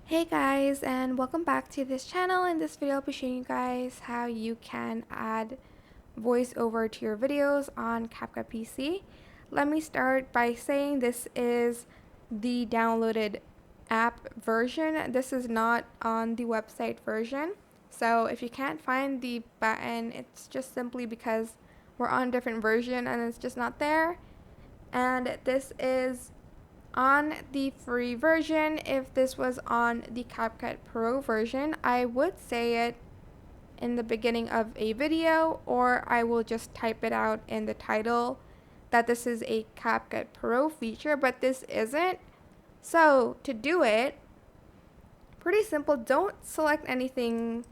Hey guys, and welcome back to this channel. In this video I'll be showing you guys how you can add voiceover to your videos on CapCut PC. Let me start by saying this is the downloaded app version. This is not on the website version. So if you can't find the button, it's just simply because we're on a different version and it's just not there. And this is on the free version. If this was on the CapCut Pro version, I would say it in the beginning of a video, or I will just type it out in the title that this is a CapCut Pro feature, but this isn't. So to do it, pretty simple. Don't select anything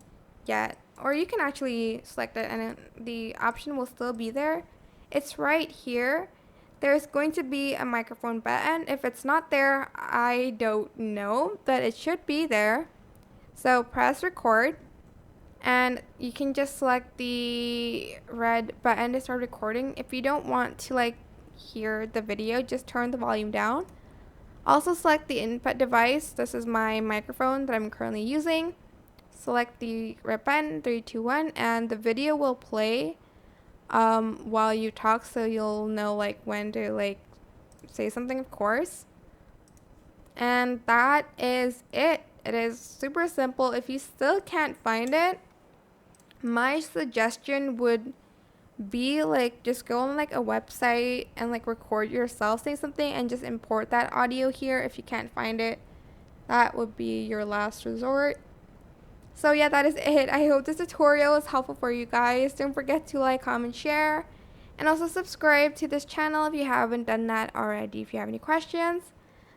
yet, or you can actually select it and the option will still be there. It's right here. There's going to be a microphone button. If it's not there, I don't know, but it should be there. So press record, and you can just select the red button to start recording. If you don't want to hear the video, just turn the volume down. Also select the input device. This is my microphone that I'm currently using. Select the red button, 3, 2, 1, and the video will play while you talk, so you'll know when to say something, of course. And that is it. It is super simple. If you still can't find it, my suggestion would be just go on a website and record yourself saying something and just import that audio here. If you can't find it, that would be your last resort. So yeah, that is it. I hope this tutorial is helpful for you guys. Don't forget to like, comment, share, and also subscribe to this channel if you haven't done that already. If you have any questions,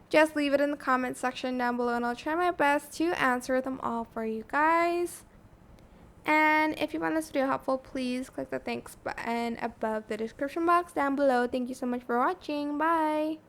just leave it in the comment section down below and I'll try my best to answer them all for you guys. And if you found this video helpful, please click the thanks button above the description box down below. Thank you so much for watching. Bye!